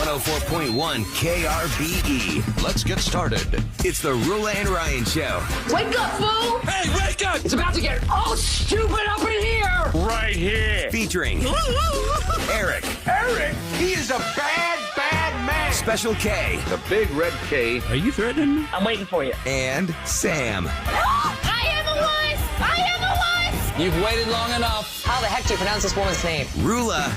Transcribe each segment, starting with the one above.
104.1 KRBE. Let's get started. It's the Roula and Ryan Show. Wake up, fool! Hey, wake up! It's about to get all stupid up in here! Right here. Featuring Eric. Eric, he is a bad, bad man. Special K. The big red K. Are you threatening me? I'm waiting for you. And Sam. I am a wuss! I am a wuss! You've waited long enough. How the heck do you pronounce this woman's name? Roula.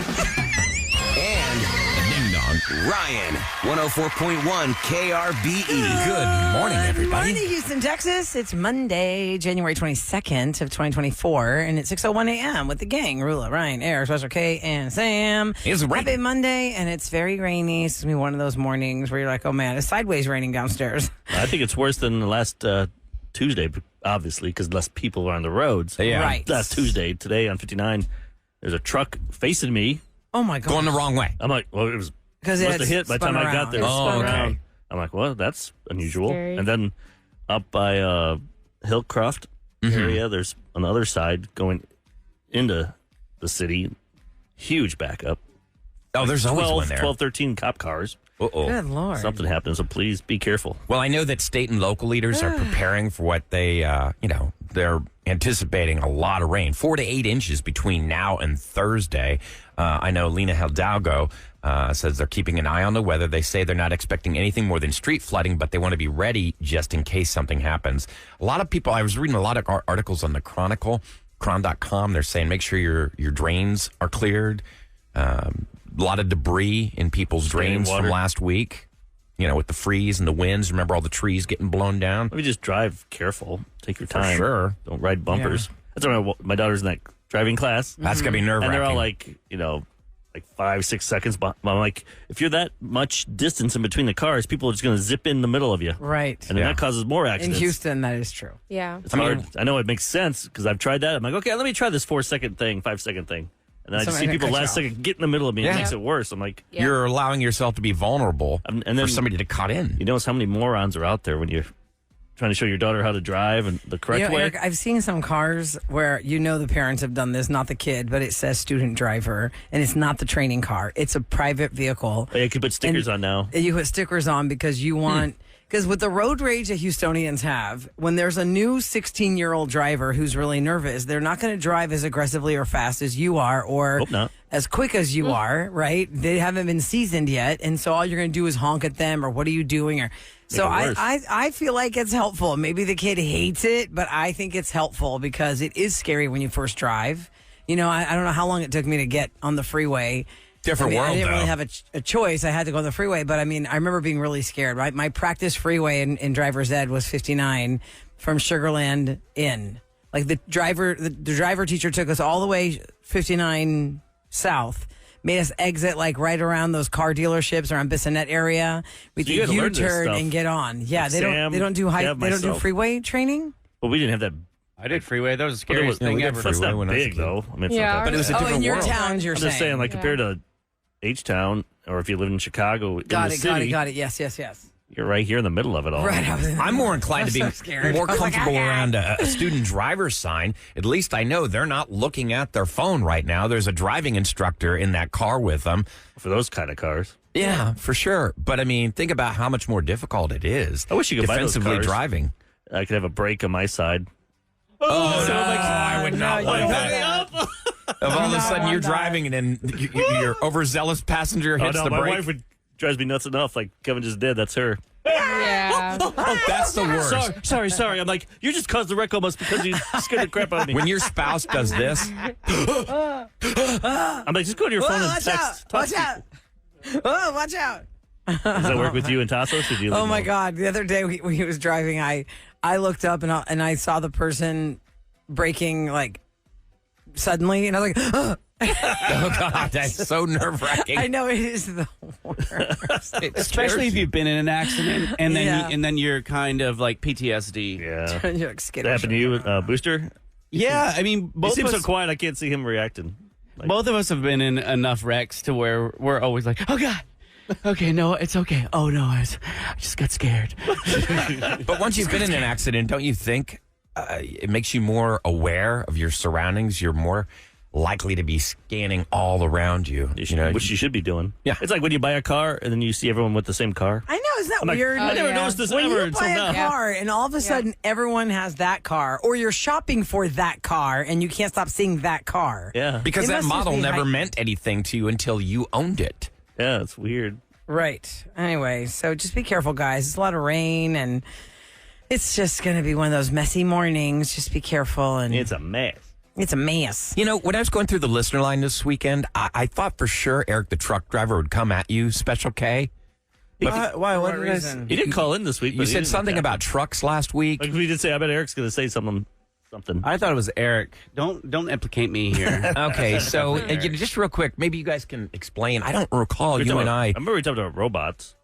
And Ding dong. Ryan. 104.1 KRBE. Good morning, everybody. Morning, Houston, Texas. It's Monday, January 22nd of 2024, and it's 6:01 a.m. with the gang, Roula, Ryan, Eric, Special K, and Sam. It's raining. Happy Monday, and it's very rainy. It's going to be one of those mornings where you're like, oh, man, it's sideways raining downstairs. I think it's worse than the last Tuesday, obviously, because less people are on the roads. Yeah. Right. Last Tuesday, today on 59, there's a truck facing me. Oh, my God. Going the wrong way. I'm like, well, it was Because must have hit by the time I got there. It Oh, spun okay. around. I'm like, well, that's unusual. Scary. And then up by Hillcroft area, there's on the other side going into the city, huge backup. Oh, there's always one there. 12, 13 cop cars. Uh-oh. Good Lord. Something happened, so please be careful. Well, I know that state and local leaders are preparing for what they, they're anticipating a lot of rain, 4 to 8 inches between now and Thursday. I know Lena Hidalgo says they're keeping an eye on the weather. They say they're not expecting anything more than street flooding, but they want to be ready just in case something happens. A lot of people, I was reading a lot of articles on the Chronicle, chron.com. They're saying make sure your drains are cleared. A lot of debris in people's drains water. from last week, with the freeze and the winds. Remember all the trees getting blown down? Maybe just drive careful. Take your time. sure. Don't ride bumpers. That's why my daughter's in that driving class. That's going to be And nerve-wracking. they're all like 5-6 seconds. But I'm like, if you're that much distance in between the cars, people are just going to zip in the middle of you. Right. And then that causes more In accidents. Houston, that is true. Yeah. It's hard. I know it makes sense because I've tried that. I'm like, okay, let me try this 4-second thing, 5-second thing. And then I just see Somebody people cut you last off. second get in the middle of me. Yeah. It makes it worse. I'm like, Yeah. You're allowing yourself to be vulnerable and for then somebody to cut in. you notice how many morons are out there when you're trying to show your daughter how to drive and the correct way. Eric, I've seen some cars where the parents have done this, not the kid, but it says student driver, and it's not the training car. It's a private vehicle. You could put stickers on now. You put stickers on because you want... Because with the road rage that Houstonians have, when there's a new 16-year-old driver who's really nervous, they're not going to drive as aggressively or fast as you are or Hope not. as quick as you are, right? They haven't been seasoned yet, and so all you're going to do is honk at them or what are you doing? Or so it worse. I feel like it's helpful. Maybe the kid hates it, but I think it's helpful because it is scary when you first drive. I don't know how long it took me to get on the freeway. Different world, I didn't really though. have a choice. I had to go on the freeway, but I remember being really scared. Right, my practice freeway in driver's ed was 59 from Sugarland in. Like the driver teacher took us all the way 59 south, made us exit like right around those car dealerships around Bissonnette area. We So you could gotta learn this U-turn stuff. and get on. Yeah, Like they Sam, don't do Kev, myself. freeway training. Well, we didn't have that. I did freeway. That was the But it was, scariest thing ever. that's freeway not when I was a big, kid. though. I mean, it's Yeah, not that But it was a Oh, different in your world. towns, you're I'm just saying, like, Yeah. compared to H-Town, or if you live in Chicago, in the city, Got it. Yes. you're right here in the middle of it all. Right. I'm more inclined to be so scared. more I was like, comfortable "Ah." around a student driver's sign. At least I know they're not looking at their phone right now. There's a driving instructor in that car with them. For those kind of cars. Yeah, for sure. But think about how much more difficult it is. I wish you could buy those defensively cars. driving. I could have a brake on my side. Oh, no, I would not want that. If all of a sudden you're want that. driving and then your overzealous passenger hits Oh, no, the my brake. wife drives me nuts enough, like Kevin just did. That's her. Yeah. That's the worst. Sorry. I'm like, you just caused the wreck almost because you scared the crap out of me. When your spouse does this, I'm like, just go to your phone and Watch text. out! Watch out! Oh, watch out! Does that work with you and Tassos? Or do you Oh leave my them God! The other day when he was driving, I looked up and I saw the person braking like suddenly, and I was like, oh, oh God, that's so nerve-wracking. I know it is the worst. Especially if you've been in an accident and then Yeah. and then you're kind of like PTSD. Yeah. You're like That skittish. happened to you, Booster? Yeah, I mean, He both of seems so us, quiet. I can't see him reacting. both of us have been in enough wrecks to where we're always like, oh God. Okay, no, it's okay. Oh no, I just got scared. But once you've been in an accident, don't you think it makes you more aware of your surroundings? You're more likely to be scanning all around you. Which you should be doing. Yeah. It's like when you buy a car and then you see everyone with the same car. I know, isn't that I'm like, weird? I never noticed this When ever you until buy now. a car and all of a sudden everyone has that car, or you're shopping for that car and you can't stop seeing that car. Yeah. Because It that must just model be never hype. meant anything to you until you owned it. Yeah, it's weird. Right. Anyway, so just be careful, guys. It's a lot of rain and it's just going to be one of those messy mornings. Just be careful. And It's a mess. it's a mess. You know, when I was going through the listener line this weekend, I thought for sure Eric the truck driver would come at you, Special K. Why? What He reason? didn't call in this week. You but he said didn't something attack about me. trucks last week. Like we did say, I bet Eric's going to say something. I thought it was Eric. Don't implicate me here. Okay, so just real quick, maybe you guys can explain. I don't recall We you talked and about- I. remember we talked about robots.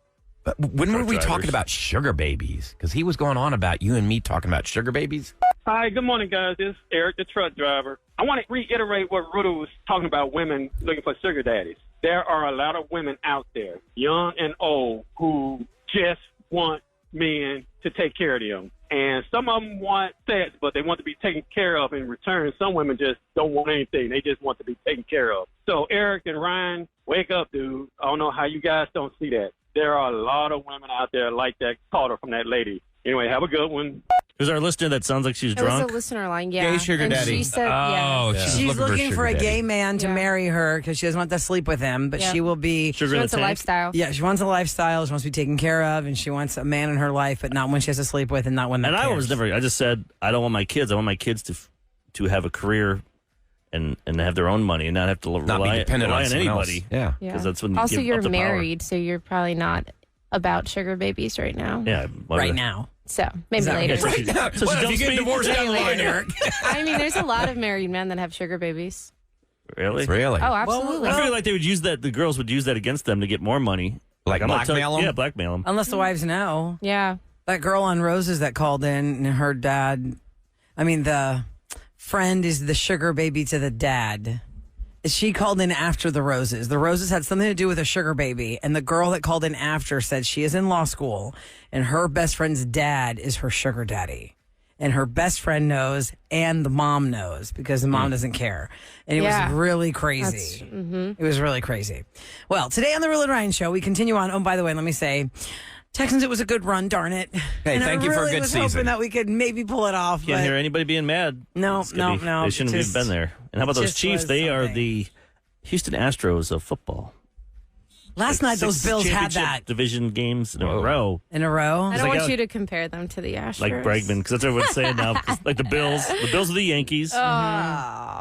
When were truck we drivers. talking about sugar babies? Because he was going on about you and me talking about sugar babies. Hi, good morning, guys. This is Eric, the truck driver. I want to reiterate what Roula was talking about women looking for sugar daddies. There are a lot of women out there, young and old, who just want men to take care of them. And some of them want sex, but they want to be taken care of in return. Some women just don't want anything. They just want to be taken care of. So, Eric and Ryan, wake up, dude. I don't know how you guys don't see that. There are a lot of women out there like that caller from that lady. Anyway, have a good one. There's our listener that sounds like she's It was drunk. a listener line, yeah. Gay sugar and daddy. She said, Oh, yeah. she's She's looking for a sugar gay daddy. man to Yeah. marry her because she doesn't want to sleep with him, but Yeah. she will be. Sugar She in wants the a tank. lifestyle. Yeah, she wants a lifestyle. She wants to be taken care of, and she wants a man in her life, but not when she has to sleep with, and not when. That And I cares. was never. I just said I don't want my kids. I want my kids to have a career and have their own money and not have to Not rely be dependent on on someone anybody. else. Yeah. Yeah. 'Cause that's when you also, give you're up the power. married, so you're probably not about sugar babies right now. Yeah, right now. So maybe that later. So she Well, if you dumps get me? divorced down the line, Eric. I mean, there's a lot of married men that have sugar babies. Really? Really? Oh, absolutely. I feel like they would use that. The girls would use that against them to get more money. Like I'm not blackmail 'em? Yeah, blackmail them. Unless the wives know. Yeah. That girl on Roses that called in, and her dad, the friend is the sugar baby to the dad. She called in after the Roses. The Roses had something to do with a sugar baby, and the girl that called in after said she is in law school, and her best friend's dad is her sugar daddy. And her best friend knows, and the mom knows, because the mom doesn't care. And it Yeah. was really crazy. It was really crazy. Well, today on the Real and Ryan Show, we continue on. Oh, by the way, let me say, Texans, it was a good run, darn it. Hey, And thank I you for a really good was season. hoping that we could maybe pull it off. Can't but hear anybody being mad. No, It's gonna no. They shouldn't Just- have been there. And how about it those just Chiefs? was They are something. the Houston Astros of football. Last night, those 6 Bills had championship that division games in a Whoa. row. in a row. I It's don't like want a- you to compare them to the Astros. Like Bregman, because that's what everyone's saying now. 'Cause like the Bills are the Yankees, Oh,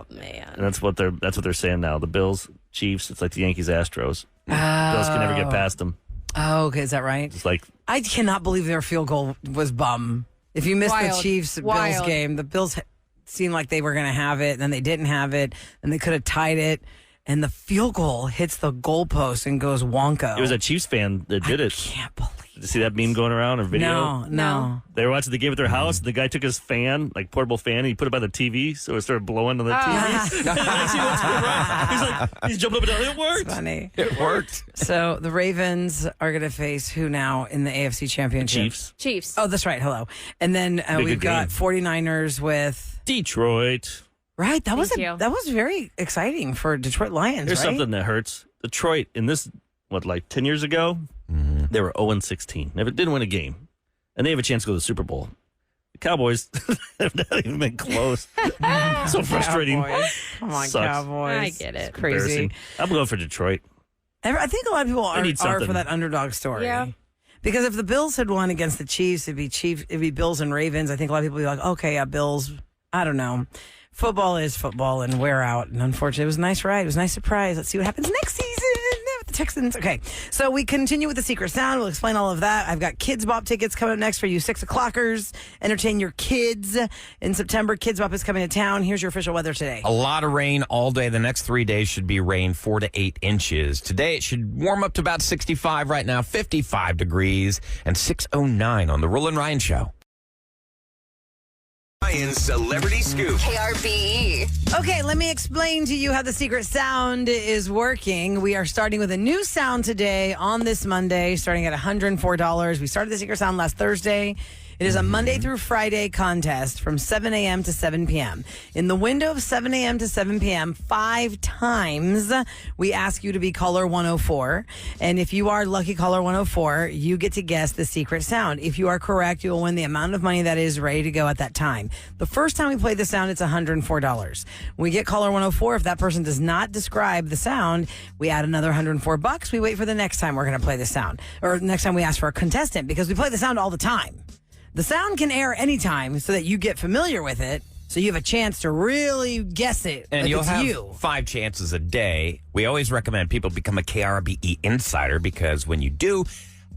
and man. that's what they're saying now. The Bills, Chiefs, it's like the Yankees, Astros. Bills can never get past them. Oh, okay, is that right? It's like I cannot believe their field goal was bum. If you missed the Wild. Chiefs Bills Wild. game, the Bills seemed like they were going to have it, and then they didn't have it, and they could have tied it. And the field goal hits the goalpost and goes wonko. it was a Chiefs fan that did it. Can't believe. Did you see that meme going around or video? No. They were watching the game at their house. And the guy took his fan, like portable fan, and he put it by the TV, so it started blowing on the TV. He's jumping up and down. It worked. Funny. It worked. So the Ravens are going to face who now in the AFC Championship? Chiefs, Chiefs. Oh, that's right. Hello. And then a we've good got game. 49ers with. Detroit. Right. That was Thank you. that was very exciting for Detroit Lions. Here's right? something that hurts. Detroit in this like 10 years ago, they were 0-16. Never didn't win a game, and they have a chance to go to the Super Bowl. The Cowboys have not even been close. So frustrating. Cowboys. Come on, Sucks. Cowboys. I get it. It's crazy. Embarrassing. I'm going for Detroit. I think a lot of people are need for something. that underdog story. Yeah. Because if the Bills had won against the Chiefs, it'd be Bills and Ravens. I think a lot of people would be like, okay, yeah, Bills. I don't know. Football is football, and we're out. And unfortunately, it was a nice ride. It was a nice surprise. Let's see what happens next season with the Texans. Okay, so we continue with the secret sound. We'll explain all of that. I've got Kids Bop tickets coming up next for you 6 o'clockers. Entertain your kids in September. Kids Bop is coming to town. Here's your official weather today. A lot of rain all day. The next 3 days should be rain 4 to 8 inches. Today it should warm up to about 65 right now, 55 degrees, and 6:09 on the Roula and Ryan Show. Ryan's Celebrity Scoop. KRBE. Okay, let me explain to you how the secret sound is working. We are starting with a new sound today on this Monday, starting at $104. We started the secret sound last Thursday. It is a Monday through Friday contest from 7 a.m. to 7 p.m. In the window of 7 a.m. to 7 p.m., 5 times we ask you to be caller 104. And if you are lucky caller 104, you get to guess the secret sound. If you are correct, you will win the amount of money that is ready to go at that time. The first time we play the sound, it's $104. When we get caller 104, if that person does not describe the sound, we add another $104. We wait for the next time we're going to play the sound, or next time we ask for a contestant, because we play the sound all the time. The sound can air anytime so that you get familiar with it, so you have a chance to really guess it. And like you'll it's have you. 5 chances a day. We always recommend people become a KRBE insider, because when you do,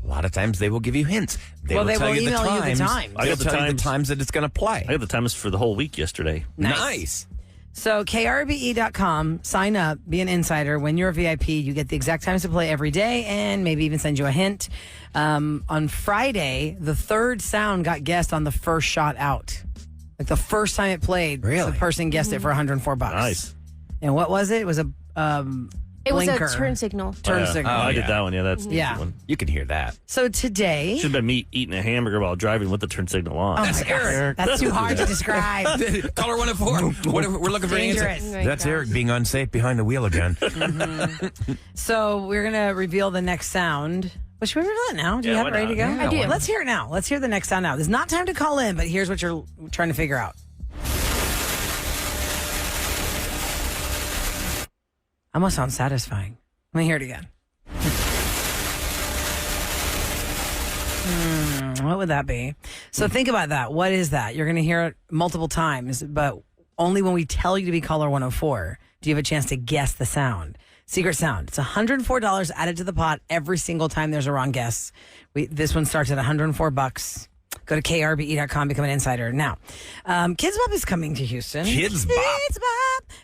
a lot of times they will give you hints. They will email you the times. They'll tell you the times that it's going to play. I got the times for the whole week yesterday. Nice. So KRBE.com, sign up, be an insider. When you're a VIP, you get the exact times to play every day, and maybe even send you a hint. On Friday, the third sound got guessed on the first shot out. Like the first time it played, Really? the person guessed it for $104. Nice. And what was it? It was a It was blinker. a turn signal. Turn signal. I did that one. Yeah, that's the Yeah. easy one. You can hear that. So today, Should have been me eating a hamburger while driving with the turn signal on. oh my gosh, that's too hard to describe. Caller 104. We're looking for an answer. Dangerous. Oh my That's gosh. Eric being unsafe behind the wheel again. So we're gonna reveal the next sound. Well, should we reveal it now? Do you Yeah, have it why ready to go? not? I do. Let's hear it now. Let's hear the next sound now. There's not time to call in, but here's what you're trying to figure out. Almost sounds satisfying. Let me hear it again. What would that be? So think about that. What is that? You're going to hear it multiple times, but only when we tell you to be caller 104 do you have a chance to guess the sound. Secret sound. It's $104 added to the pot every single time there's a wrong guess. This one starts at $104. Go to krbe.com, become an insider. Now, Kids Bop is coming to Houston. Kids Bop. Kids Bop.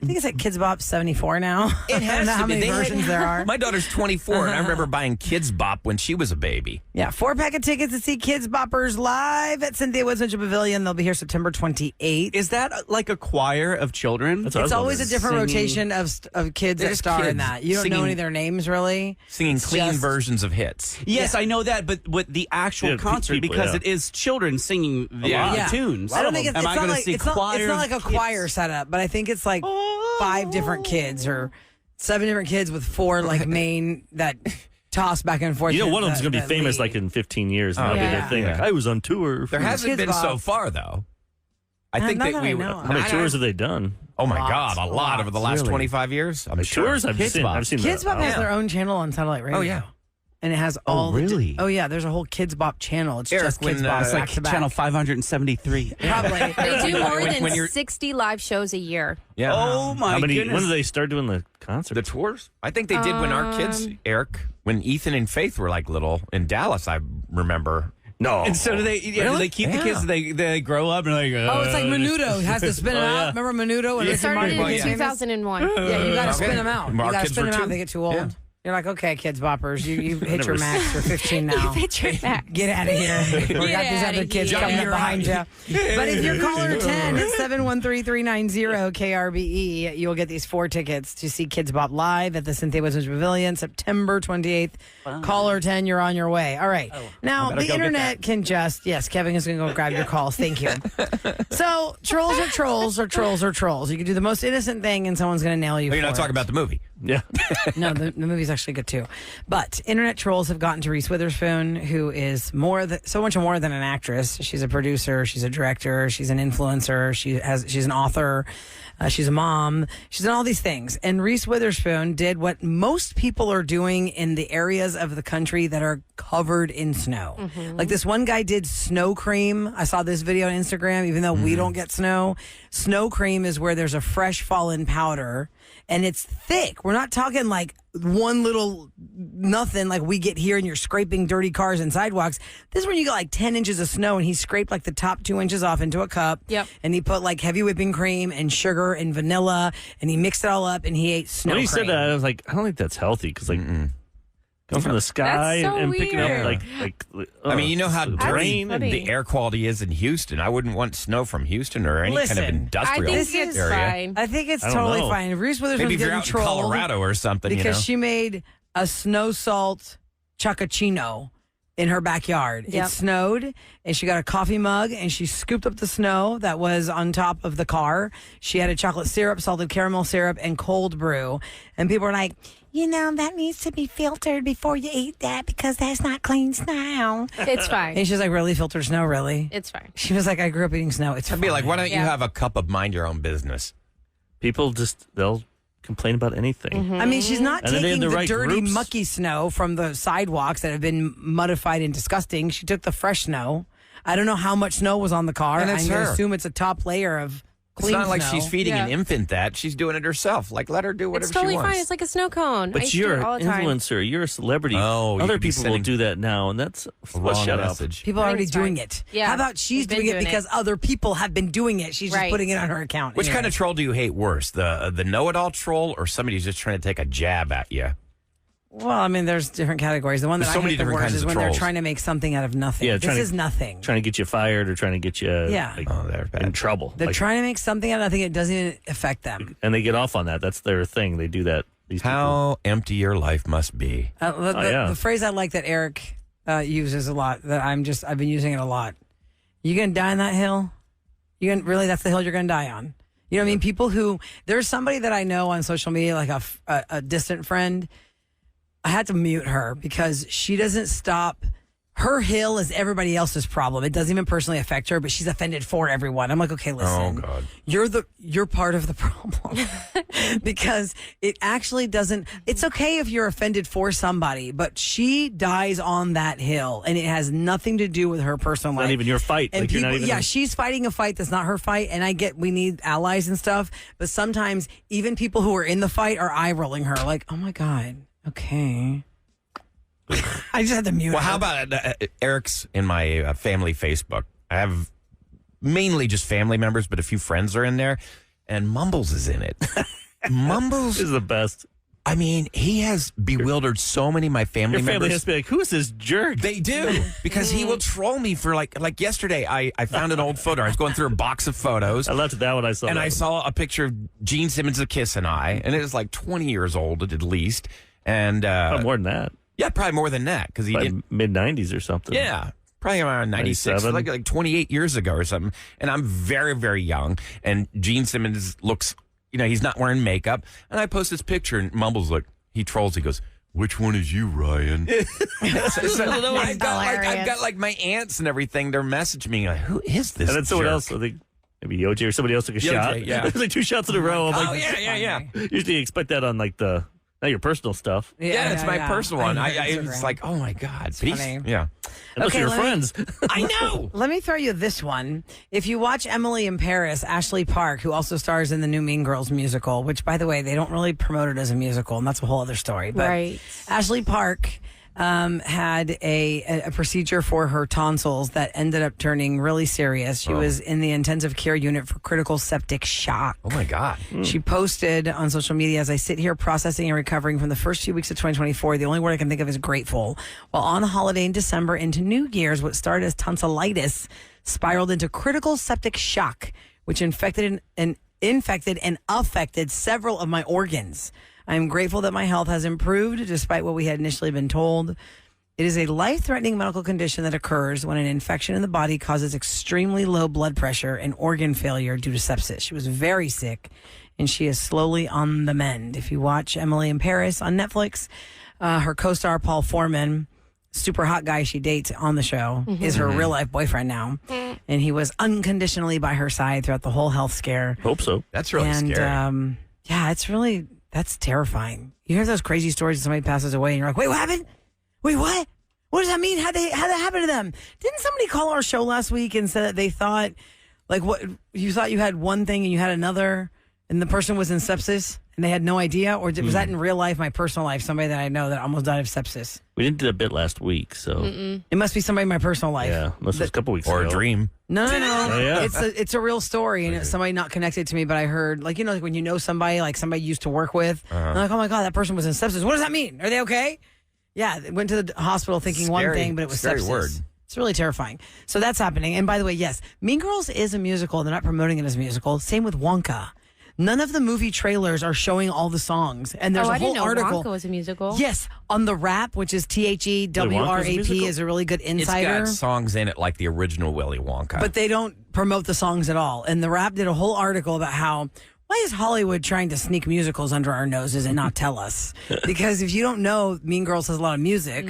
I think it's like Kids Bop 74 now. It I don't has know to how be. many versions there are. My daughter's 24, and I remember buying Kids Bop when she was a baby. Yeah, 4-pack of tickets to see Kids Boppers live at Cynthia Woods Central Pavilion. They'll be here September 28th. Is that like a choir of children? That's what I It's was always a wondering. different Singing. rotation of kids They're that just star in kids that. You don't know singing- any of their names, really. Singing It's clean just- versions of hits. Yes, I know that, but with the actual Yeah, concert, people, because yeah. it is children singing the Yeah. tunes. I don't think it's, Am it's I not going to like, see it's not, choir? it's not like a of choir kids? setup, but I think it's like 5 different kids or 7 different kids with 4 like main that toss back and forth. You know, to one of them's the- going to be the famous lead. like in 15 years. And that'll be yeah. their thing. Like, Yeah. I was on tour. There hasn't Kids been Bop. so far, though. I Not think that that I we know of. How many tours have they done? Oh my Lots, God, a lot over the last really. 25 years. I'm sure. Tours? I've Kids seen. Bop. I've seen Kids that. Bop has their own channel on satellite radio. Oh, yeah. And it has all the really? oh yeah, there's a whole Kids Bop channel. It's Eric, just Kids when, Bop. it's It's like back to back. channel 573. Probably. They do more When than you're- 60 live shows a year. Yeah. Oh my How many? goodness. When did they start doing the concert? The tours? I think they did when our kids, Eric, when Ethan and Faith were like little in Dallas, I remember. No. And so do they? Yeah, do they keep the kids? They grow up and like. Oh, it's like Menudo has to spin them out. Remember Menudo? When It Rick and started Morty in Well, became yeah. famous? 2001. Yeah, you got to Okay. spin them out. You Our got to kids spin were them out. too. They get too old. Yeah. You're like, okay, Kids Boppers, you hit Never your max. You're 15 now. Picture that. Get out of here. We got these outta other kids here. coming up You're behind out. you. But if you're caller 10, it's 713-390-KRBE. You will get these 4 tickets to see Kids Bop live at the Cynthia Woods Pavilion, September 28th. Caller 10, you're on your way. All right. Now, better the go get internet can just, yes, Kevin is going to go grab your calls. Thank you. So, trolls are trolls or trolls are trolls. You can do the most innocent thing and someone's going to nail you Oh, you're for not it. talking about the movie. Yeah. No, the movie's actually good too. But internet trolls have gotten to Reese Witherspoon, who is so much more than an actress. She's a producer, she's a director, she's an influencer, she's an author, she's a mom, she's done all these things. And Reese Witherspoon did what most people are doing in the areas of the country that are covered in snow. Like this one guy did snow cream. I saw this video on Instagram, even though we don't get snow. Snow cream is where there's a fresh fallen powder and it's thick. We're not talking like one little nothing like we get here and you're scraping dirty cars and sidewalks. This is when you get like 10 inches of snow and he scraped like the top 2 inches off into a cup. Yep. And he put like heavy whipping cream and sugar and vanilla and he mixed it all up and he ate snow When cream. he said that, I was like, I don't think that's healthy because like come from the sky That's so and picking up weird. like I mean, you know how the dirty rain and funny. the air quality is in Houston. I wouldn't want snow from Houston or any kind of Listen, I industrial think This it's is- area. fine. I think it's I don't totally know. fine. Reese Witherspoon's Maybe if you're getting out in trolled Colorado or something, because you know. she made a snow salt chocachino in her backyard. Yep. It snowed, and she got a coffee mug, and she scooped up the snow that was on top of the car. She had a chocolate syrup, salted caramel syrup, and cold brew. And people were like, that needs to be filtered before you eat that because that's not clean snow. It's fine. And she's like, really? Filtered snow? Really? It's fine. She was like, I grew up eating snow. It's I'd be like, why don't you Yeah. have a cup of mind your own business? People they'll complain about anything. I mean, she's not And then they taking have the the right dirty, groups. mucky snow from the sidewalks that have been muddified and disgusting. She took the fresh snow. I don't know how much snow was on the car. And I'm it's going to her. assume it's a top layer of It's clean not like snow. she's feeding an Yeah. infant that. She's doing it herself. Like, let her do whatever It's totally she wants. fine. It's like a snow cone. I But used to you're do it an all the time. influencer. You're a celebrity. Oh, you Other could be people will sending do that now, and that's Wrong shut up. message. People are I already think it's doing fine. it. Yeah. How about she's We've been doing it doing because other people have been doing it? She's just Right. putting it on her account. Which Anyway. kind of troll do you hate worse? The know-it-all troll or somebody who's just trying to take a jab at you? Well, I mean, there's different categories. The one that There's so I many hate the different worst kinds is of when trolls. they're trying to make something out of nothing. Yeah, This trying to- is nothing. Trying to get you fired or trying to get you Yeah. Oh, they're bad. in trouble. They're Like, trying to make something out of nothing. It doesn't even affect them. and they get off on that. That's their thing. They do that. These people. How empty your life must be. The yeah. phrase I like that Eric uses a lot, that I've been using it a lot. You gonna die on that hill? Really, that's the hill you're gonna die on. You know what I mean? People who, there's somebody that I know on social media, like a distant friend. I had to mute her because she doesn't stop. Her hill is everybody else's problem. It doesn't even personally affect her, but she's offended for everyone. I'm like, okay, listen, God. you're part of the problem because it actually doesn't. It's okay if you're offended for somebody, but she dies on that hill, and it has nothing to do with her personal It's life. not even your fight. And Like, you're not even she's fighting a fight that's not her fight, and I get we need allies and stuff, but sometimes even people who are in the fight are eye rolling her, like, oh my god, okay. I just had to mute. Well, her. how about Eric's in my family Facebook? I have mainly just family members, but a few friends are in there, and Mumbles is in it. Mumbles is the best. I mean, he has bewildered so many of my family Your family members. has to be like, who is this jerk? They do, because he will troll me for like yesterday. I found an old photo. I was going through a box of photos. I loved that when I saw and that I one. saw a picture of Gene Simmons' A Kiss and I, and it was like 20 years old at least. And Probably more than that. yeah, probably more than that because he did. Mid 90s or something. Yeah, probably around 96, 97. like 28 years ago or something. And I'm very, very young. And Gene Simmons looks, he's not wearing makeup. And I post this picture, and Mumbles he trolls. He goes, "Which one is you, Ryan?" I've got like my aunts and everything. They're messaging me like, "Who is this?" And then someone jerk? else, I think maybe Yoji or somebody else took a shot. yeah. There's like 2 shots in a row. I'm Oh like, yeah. usually you expect that on like not your personal stuff. Yeah, it's my personal one. know, It's like, oh my god, peace. funny. Yeah, Unless Okay, you're let me- friends. I know. Let me throw you this one. If you watch Emily in Paris, Ashley Park, who also stars in the new Mean Girls musical, which, by the way, they don't really promote it as a musical, and that's a whole other story. But Right. Ashley Park had a procedure for her tonsils that ended up turning really serious. She was in the intensive care unit for critical septic shock. Oh my god. She posted on social media, as I sit here processing and recovering from the first few weeks of 2024, the only word I can think of is grateful. While on a holiday in December into New Year's, what started as tonsillitis spiraled into critical septic shock, which infected and affected several of my organs. I am grateful that my health has improved despite what we had initially been told. It is a life-threatening medical condition that occurs when an infection in the body causes extremely low blood pressure and organ failure due to sepsis. She was very sick, and she is slowly on the mend. If you watch Emily in Paris on Netflix, her co-star Paul Foreman, super hot guy she dates on the show, is her real-life boyfriend now. And he was unconditionally by her side throughout the whole health scare. Hope so. That's really And scary. yeah, that's terrifying. You hear those crazy stories that somebody passes away and you're like, wait, what happened? Wait, what? What does that mean? How'd that happen to them? Didn't somebody call our show last week and said that they thought, like, what you thought you had one thing and you had another, and the person was in sepsis and they had no idea? Or was that in real life, my personal life, somebody that I know that almost died of sepsis? We didn't do a bit last week, so It must be somebody in my personal life. yeah, unless it was a couple weeks Or ago. a dream. No. Oh, yeah. It's a real story, and it's somebody not connected to me, but I heard, like, like when you know somebody, like somebody you used to work with, I'm like, oh my God, that person was in sepsis. What does that mean? Are they okay? Yeah, they went to the hospital thinking one Scary- thing, but it was scary sepsis. word. It's really terrifying. So that's happening. And by the way, yes, Mean Girls is a musical. They're not promoting it as a musical. Same with Wonka. none of the movie trailers are showing all the songs. And there's Oh, a I whole didn't know article. Wonka was a musical. Yes, on the Wrap, which is THEWRAP, musical? is a really good It's insider. got songs in it like the original Willy Wonka. But they don't promote the songs at all. And the Wrap did a whole article about how why is Hollywood trying to sneak musicals under our noses and not tell us? Because if you don't know, Mean Girls has a lot of music.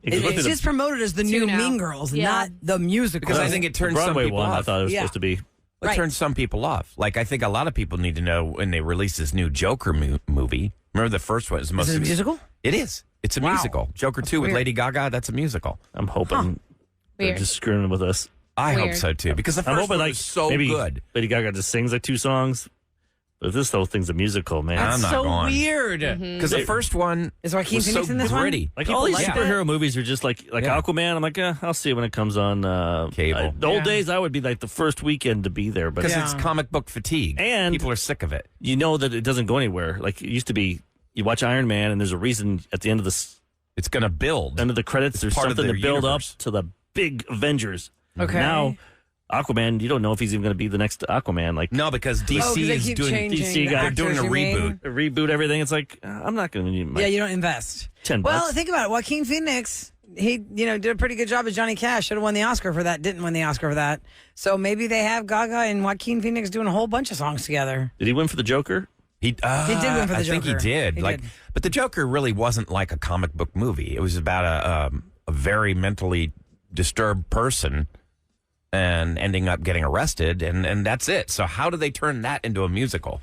It's just promoted as the new Tune out. Mean Girls, Yeah. not the musical. because I think it turns some Broadway people one, I off. thought it was Yeah. supposed to be. It Right. turns some people off. Like, I think a lot of people need to know when they release this new Joker movie. Remember the first one? Is the most Is it a musical? It is. It's a Wow. musical. Joker 2 with weird. Lady Gaga, that's a musical. I'm hoping they're Weird. just screwing with us. I hope Weird. so, too, because the I'm first hoping one like was so maybe good. Lady Gaga just sings like 2 songs. But if this whole thing's a musical, man. I'm not so going. weird. Because the first one Is Joaquin was Phoenix so in this one? gritty. Like People all these like superhero movies are just like Yeah. Aquaman. I'm like, I'll see it when it comes on Cable. The old Yeah. days, I would be like the first weekend to be there, but Because Yeah. it's comic book fatigue. And- people are sick of it. you know that it doesn't go anywhere. Like it used to be, you watch Iron Man, and there's a reason at the end of It's going to build. end of the credits, there's part of something to their build universe. up to the big Avengers. Okay. Now, Aquaman, you don't know if he's even going to be the next Aquaman. Like No, because DC 'cause they is keep doing changing DC the guy- they're doing a actors you mean? reboot. reboot everything. It's like I'm not going to need my Yeah, you don't invest. $10. Well, think about it. Joaquin Phoenix, he did a pretty good job as Johnny Cash. Should have won the Oscar for that. Didn't win the Oscar for that. So maybe they have Gaga and Joaquin Phoenix doing a whole bunch of songs together. Did he win for the Joker? He did win for the I think he Joker. did. He like, did. but the Joker really wasn't like a comic book movie. It was about a very mentally disturbed person and ending up getting arrested, and that's it. So how do they turn that into a musical?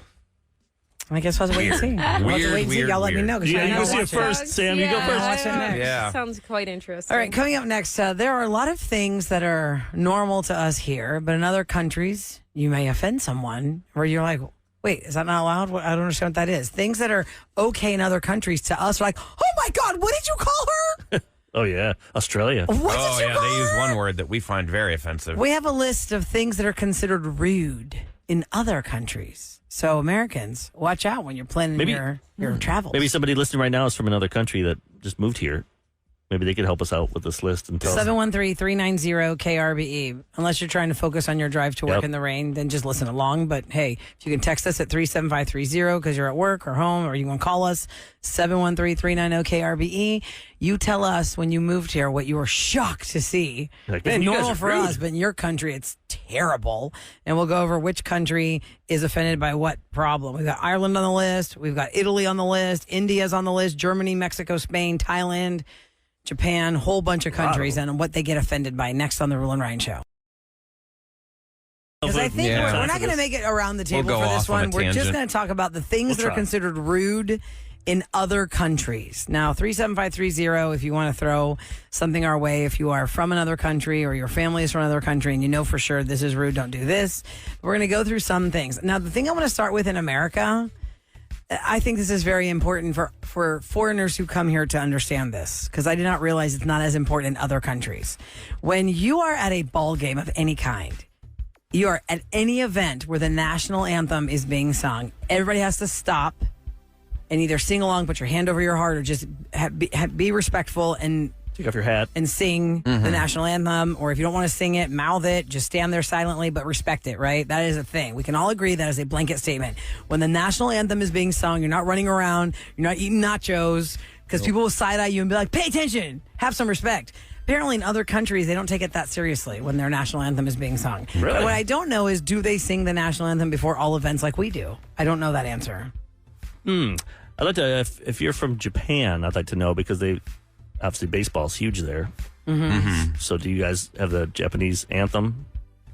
I guess we'll have to wait and see. We'll have to Weird, wait and see. weird, Y'all let me weird. know. 'Cause You I go gotta see it watch first, Sam. You go first. Watch it next. Yeah. Sounds quite interesting. All right, coming up next, there are a lot of things that are normal to us here, but in other countries, you may offend someone where you're like, wait, is that not allowed? I don't understand what that is. Things that are okay in other countries to us are like, oh my God, what did you call her? Oh yeah, Australia. What Oh, did you yeah, call they use her? one word that we find very offensive. We have a list of things that are considered rude in other countries. So Americans, watch out when you're planning Maybe- your travels. Maybe somebody listening right now is from another country that just moved here. Maybe they could help us out with this list and tell us. 713-390-KRBE. Unless you're trying to focus on your drive to work Yep. in the rain, then just listen along. But hey, if you can text us at 37530 because you're at work or home, or you want to call us, 713-390-KRBE. You tell us when you moved here what you were shocked to see. Like, man, It's you guys normal are for rude. us, but in your country, it's terrible. And we'll go over which country is offended by what problem. We've got Ireland on the list. We've got Italy on the list. India's on the list. Germany, Mexico, Spain, Thailand, Japan, whole bunch of countries, and what they get offended by next on the Rule and Ryan Show. Because I think Yeah. we're not going to make it around the table We'll go for this off on a one. We're just tangent. going to talk about the things We'll that are try. considered rude in other countries. Now, 37530, if you want to throw something our way, if you are from another country or your family is from another country and you know for sure this is rude, don't do this. We're going to go through some things. Now, the thing I want to start with in America, I think this is very important for foreigners who come here to understand this, because I did not realize it's not as important in other countries. When you are at a ball game of any kind, you are at any event where the national anthem is being sung, everybody has to stop and either sing along, put your hand over your heart, or just be respectful and Take off your hat. and sing the national anthem. Or if you don't want to sing it, mouth it, just stand there silently, but respect it, right? That is a thing. We can all agree that is a blanket statement. When the national anthem is being sung, you're not running around, you're not eating nachos, because people will side-eye you and be like, pay attention, have some respect. Apparently in other countries, they don't take it that seriously when their national anthem is being sung. Really? But what I don't know is, do they sing the national anthem before all events like we do? I don't know that answer. I'd like to, if you're from Japan, I'd like to know, because they obviously baseball's huge there. So do you guys have the Japanese anthem?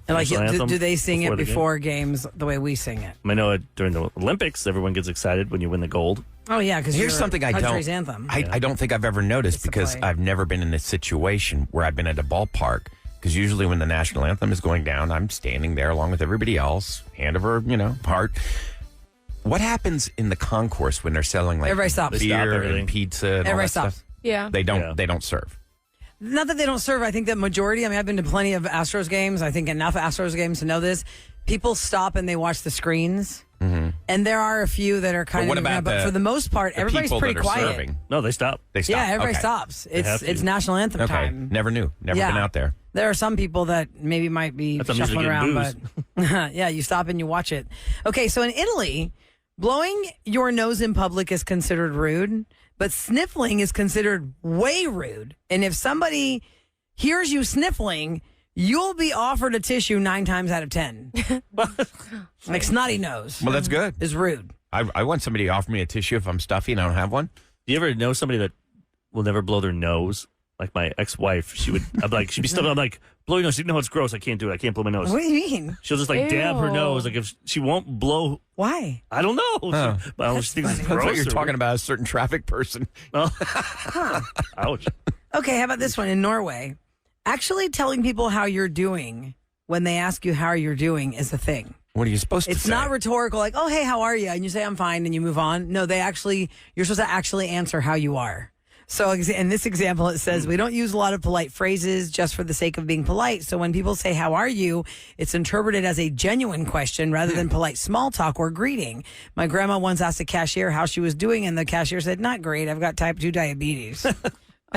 And like, National anthem do they sing it before the game? before games the way we sing it? I know during the Olympics, everyone gets excited when you win the gold. Oh yeah, because Here's something I country's don't. anthem. I don't think I've ever noticed, It's the because play. I've never been in a situation where I've been at a ballpark. Because usually when the national anthem is going down, I'm standing there along with everybody else, hand over, heart. What happens in the concourse when they're selling like Everybody stops. They stop beer everything. and pizza and all Everybody that stops. stuff? Yeah. They don't. Yeah. They don't serve. Not that they don't serve. I think that majority. I mean, I've been to plenty of Astros games. I think enough Astros games to know this. People stop and they watch the screens, and there are a few that are kind But what of. about but the- for the most part, The everybody's people pretty that are quiet. serving, No, they stop. they stop. Yeah, everybody Okay. stops. have It's to. national anthem Okay, time. never knew. Never been out there. There are some people that maybe might be That's I'm usually shuffling getting around, booze. but Yeah, you stop and you watch it. Okay, so in Italy, blowing your nose in public is considered rude, but sniffling is considered way rude. And if somebody hears you sniffling, you'll be offered a tissue 9 times out of 10. Like snotty nose. Well, that's good. Is rude. I want somebody to offer me a tissue if I'm stuffy and I don't have one. Do you ever know somebody that will never blow their nose? Like my ex-wife, she'd be stuffing. I'm like, blow your nose. She'd, no, it's gross. I can't do it. I can't blow my nose. What do you mean? She'll just like dab her nose. Like if she won't blow. Why? I don't know. Oh. But I don't think it's That's gross. what you're or- talking about, a certain traffic person. Ouch. Okay, how about this one? In Norway, actually telling people how you're doing when they ask you how you're doing is a thing. What are you supposed to say? It's not rhetorical, like, oh, hey, how are you? And you say, I'm fine, and you move on. No, you're supposed to actually answer how you are. So in this example, it says, we don't use a lot of polite phrases just for the sake of being polite. So when people say, how are you? It's interpreted as a genuine question rather than polite small talk or greeting. My grandma once asked a cashier how she was doing, and the cashier said, not great. I've got type 2 diabetes. Oh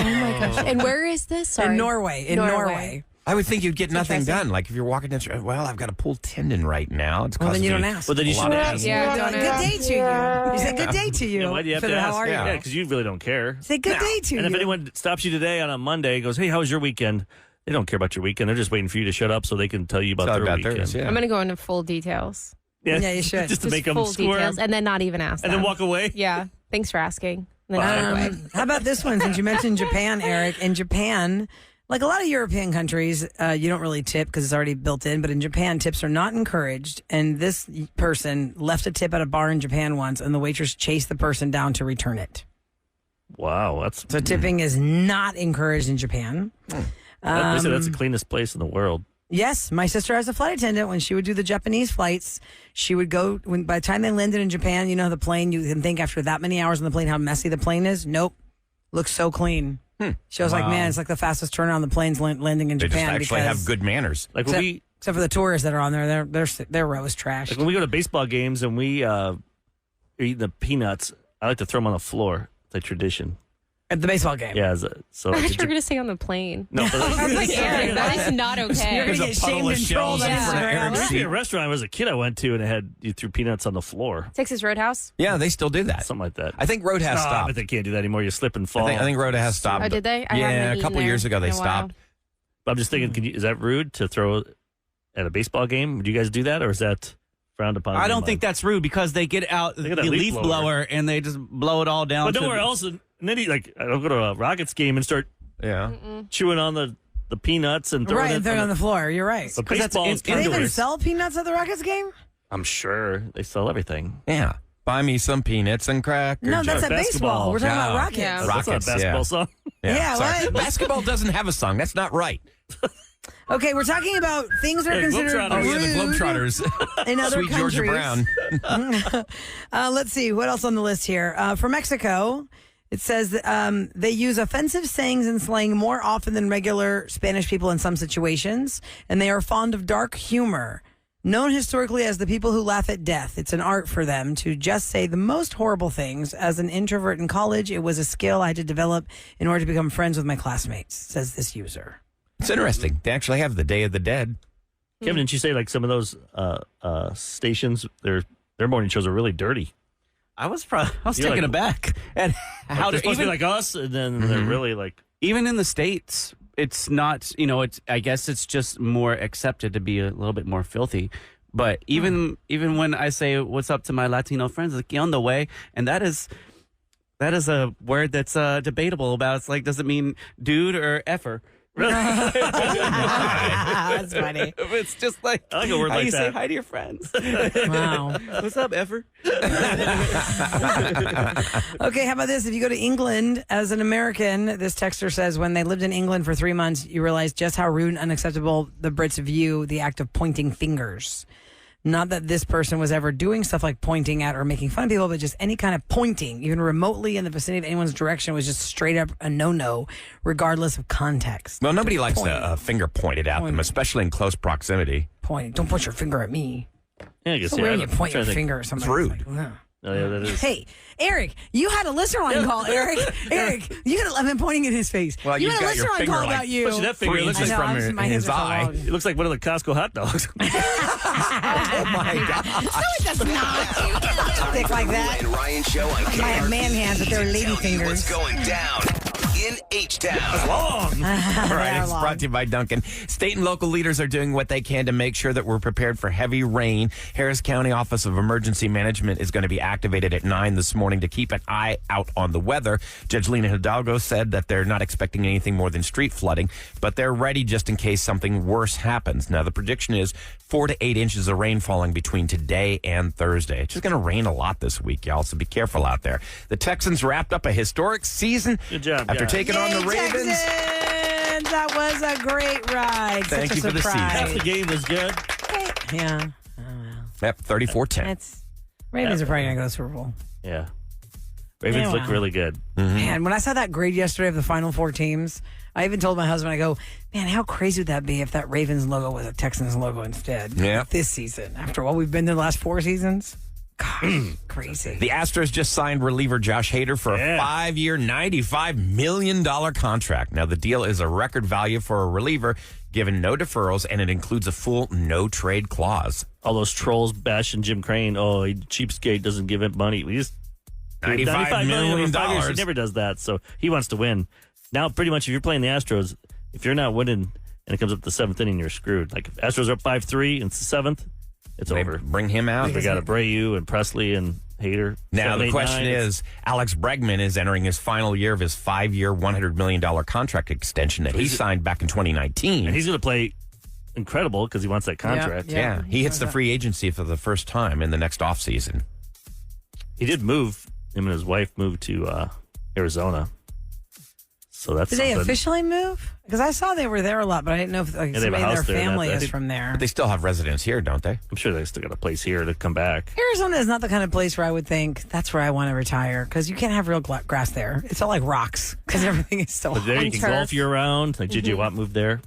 my gosh. And where is this? Sorry. In Norway. I would think you'd get nothing done. Like if you're walking down the street, well, I've got a pulled tendon right now. It's Well, then causing you don't me ask. Well, then you a lot should of ask. Yeah, Good don't ask. day to you. You say good day to you. Yeah, why do you have So to then ask? how are Yeah. you? Yeah, because you really don't care. Say good day to you. And if anyone stops you today on a Monday and goes, hey, how was your weekend? They don't care about your weekend. They're just waiting for you to shut up so they can tell you about It's all their about weekend. theirs, yeah. I'm going to go into full details. Yeah, you should. Just to make them full squirm. details. And then not even ask And them. then walk away. Yeah. Thanks for asking. And then walk away. How about this one? Since you mentioned Japan, Eric, in Japan, like a lot of European countries, you don't really tip because it's already built in. But in Japan, tips are not encouraged. And this person left a tip at a bar in Japan once, and the waitress chased the person down to return it. Wow. That's So tipping is not encouraged in Japan. they said that's the cleanest place in the world. Yes, my sister has a flight attendant. When she would do the Japanese flights, she would go, by the time they landed in Japan, you know, the plane, you can think after that many hours on the plane how messy the plane is. Nope. Looks so clean. She was like, man, it's like the fastest turnaround the plane's landing in They just Japan. actually because have good manners. Like when except for the tourists that are on there, their row is trashed. Like when we go to baseball games and we are eating the peanuts, I like to throw them on the floor. It's a tradition. At the baseball game. Yeah. So I thought you were going to say on the plane. No, but I was like, Eric, that is not okay. You're going to get shamed and trolled on Yeah. Instagram. there used to be a restaurant as a kid I went to and it had you threw peanuts on the floor. Texas Roadhouse? Yeah, they still do that. Something like that. I think Road has stopped. But they can't do that anymore. You slip and fall. I think Road has stopped. Oh, did they? I Yeah, haven't a eaten couple there years ago they in a while. stopped. But I'm just thinking, is that rude to throw at a baseball game? Do you guys do that, or is that frowned upon? I don't think that's rude because they get out the got that leaf blower and they just blow it all down. But to nowhere the- else. And then I don't go to a Rockets game and start Yeah. chewing on the peanuts and throwing Right, and it throw it on the floor. You're right. But 'Cause that's baseball is Do they even indoors. sell peanuts at the Rockets game? I'm sure they sell everything. Yeah. Buy me some peanuts and crackers. No, that's at baseball. basketball. We're talking about No. Rockets. Yeah. That's not a Rockets, basketball yeah. song. Yeah, sorry. what? Basketball doesn't have a song. That's not right. Okay, we're talking about things that are Yeah, considered Globetrotters. Oh, yeah, the rude Globetrotters. in other Sweet Georgia countries. Brown. Let's see what else on the list here. For Mexico, it says they use offensive sayings and slang more often than regular Spanish people in some situations, and they are fond of dark humor. Known historically as the people who laugh at death, it's an art for them to just say the most horrible things. As an introvert in college, it was a skill I had to develop in order to become friends with my classmates, says this user. It's interesting. They actually have the Day of the Dead. Kevin, didn't you say like some of those stations, their morning shows are really dirty? I was You're taken like- aback at how They're to supposed to even, be like us, and then they're really like. even in the States, it's not, it's, I guess it's just more accepted to be a little bit more filthy. But even when I say what's up to my Latino friends, it's like on the way, and that is a word that's debatable about. It's like, does it mean dude or effer? That's funny. It's just like, I like a word how like you say that. hi to your friends. Wow. What's up, effer? Okay, how about this? If you go to England as an American, this texter says when they lived in England for 3 months, you realize just how rude and unacceptable the Brits view the act of pointing fingers. Not that this person was ever doing stuff like pointing at or making fun of people, but just any kind of pointing, even remotely in the vicinity of anyone's direction, was just straight up a no-no, regardless of context. Well, nobody likes Point. a finger pointed at them, especially in close proximity. Pointing. Don't point your finger at me. Yeah, I guess So yeah, when I'm you point trying your to think. finger at somebody, rude. it's like, ugh. Oh, yeah, that is. Hey, Eric, you had a listener line call. Eric, I've been pointing in his face. Well, you you've had a got your listener line finger, call like, about you. Especially that finger. 3 It looks inches like, from my his hands are so eye. long. it looks like one of the Costco hot dogs. Oh, my God. No, it does not. Thick like that. Rula and Ryan Show on I have KRBE. man hands, but they're lady Telling you what's fingers. going down in H-Town. Long. All right, are it's long. brought to you by Duncan. State and local leaders are doing what they can to make sure that we're prepared for heavy rain. Harris County Office of Emergency Management is going to be activated at 9 this morning to keep an eye out on the weather. Judge Lena Hidalgo said that they're not expecting anything more than street flooding, but they're ready just in case something worse happens. Now, the prediction is 4 to 8 inches of rain falling between today and Thursday. It's just going to rain a lot this week, y'all, so be careful out there. The Texans wrapped up a historic season Good job, after guys. taking on the Yay, Ravens. Texans! That was a great ride. Thank Such you a for the season. Half surprise. the game was good. Yeah. Yep, 34-10. It's Ravens are probably going to go to the Super Bowl. Yeah. Ravens Yeah, look wow. really good. Man, when I saw that grade yesterday of the final 4 teams, I even told my husband, I go, man, how crazy would that be if that Ravens logo was a Texans logo instead? Yeah. This season, after what we've been in the last 4 seasons? Gosh, crazy. The Astros just signed reliever Josh Hader for a Yeah. 5-year, $95 million contract. Now, the deal is a record value for a reliever, given no deferrals, and it includes a full no-trade clause. All those trolls bashing Jim Crane. Oh, he cheapskate doesn't give him money. We just $95 million. over 5 years. He never does that, so he wants to win. Now, pretty much, if you're playing the Astros, if you're not winning and it comes up to the 7th inning, you're screwed. Like, if Astros are up 5-3 and it's the 7th, it's They over. bring him out. They got Abreu and Presley and Hader. Now, 7, the 8, question 9. is, Alex Bregman is entering his final year of his 5-year, $100 million contract extension that he signed back in 2019. And he's going to play incredible because he wants that contract. Yeah, he hits the free agency for the first time in the next offseason. He did move. Him and his wife moved to Arizona. So that's Did they something. officially move? Because I saw they were there a lot, but I didn't know if like, Yeah, they have a somebody in their house there, family I is think- from there. But they still have residence here, don't they? I'm sure they still got a place here to come back. Arizona is not the kind of place where I would think that's where I want to retire because you can't have real grass there. It's all like rocks because everything is so But there you hot. can turf. golf year round. Like J.J. Watt moved there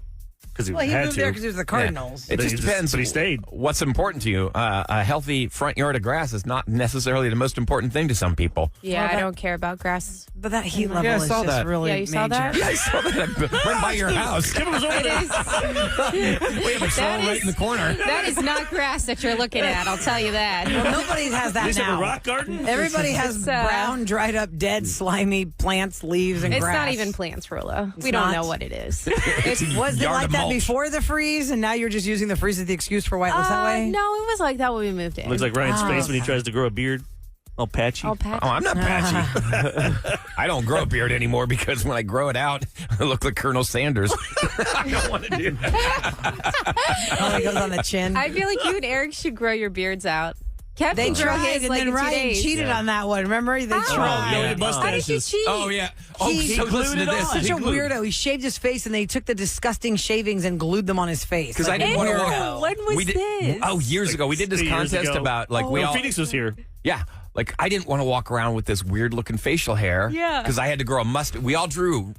because he Well, he had moved to. there because it was the Cardinals. It But just he just- depends. but he stayed. What's important to you? A healthy front yard of grass is not necessarily the most important thing to some people. Yeah, Well, I that- don't care about grass. But that heat level Yeah, I is saw just that. really Yeah, you saw major. that? Yeah, I saw that. I went by your house. It is. We have a troll right in the corner. That is not grass that you're looking at. I'll tell you that. Well, nobody has that They have now. a rock garden. Everybody has It's, brown, dried up, dead, slimy plants, leaves, and It's grass. not even plants, Roula. We It's don't not? know what it is. Was it yard like of that mulch. before the freeze, and now you're just using the freeze as the excuse for why it looks that way? No, it was like that when we moved in. Looks like Ryan's Oh, face when he okay. tries to grow a beard. All patchy. All patchy. Oh, I'm not patchy. I don't grow a beard anymore because when I grow it out, I look like Colonel Sanders. I don't want to do that. Oh, it goes on the chin. I feel like you and Eric should grow your beards out. Kevin They grew tried, his and like then in 2 Ryan days. cheated on that one. Remember? They tried. yeah. How did you cheat? Oh, yeah. Oh, He so listen to glued it this. on. Such He a glued- weirdo. He shaved his face, and they took the disgusting shavings and glued them on his face. 'Cause Like I didn't a wanna Ew, weirdo. when was We did, this? oh, years ago. We did this 2 years contest ago. about, like, we When all. Phoenix was here. Yeah. Like, I didn't want to walk around with this weird looking facial hair. Yeah. Because I had to grow a mustache. We all drew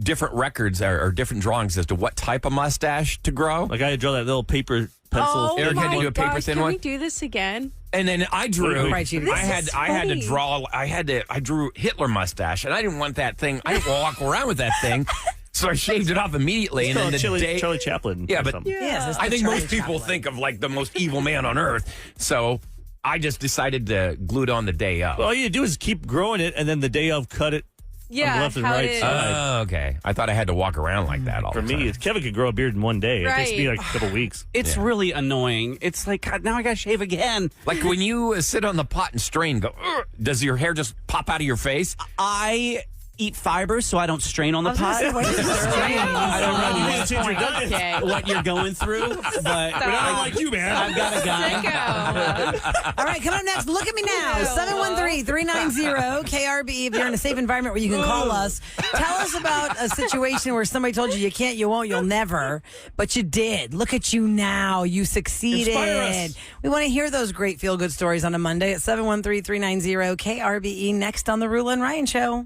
different records or different drawings as to what type of mustache to grow. Like I had to draw that little paper pencil. Oh Eric had to my do a paper gosh, thin can one. we do this again? And then I drew. Right, cheated. I had This is I had to funny. draw. I drew Hitler mustache, and I didn't want that thing. I didn't want to walk around with that thing, so I shaved it off immediately. And then the day, Charlie Chaplin. Yeah, or but- something. Yes, it's I the think Charlie most people Chaplin. think of like the most evil man on earth. So I just decided to glue it on the day of. All you do is keep growing it, and then the day of, cut it. Yeah, the left and how right it is. side. Oh, okay. I thought I had to walk around like that all For the time. me, Kevin could grow a beard in one day. It takes me Right. like a couple weeks. It's really annoying. It's like, God, now I got to shave again. Like when you sit on the pot and strain, go, "Ugh," does your hair just pop out of your face? I eat fiber so I don't strain on the pot. What is this? I don't know You need to change your diet. Okay. what you're going through, but I don't like you, man. I've got a guy. Sicko. All right, come on next. Look at me now. 713-390-KRB. If you're in a safe environment where you can call us, tell us about a situation where somebody told you can't, you won't, you'll never, but you did. Look at you now. You succeeded. Inspire us. We want to hear those great feel-good stories on a Monday at 713-390-KRBE next on the Roula and Ryan Show.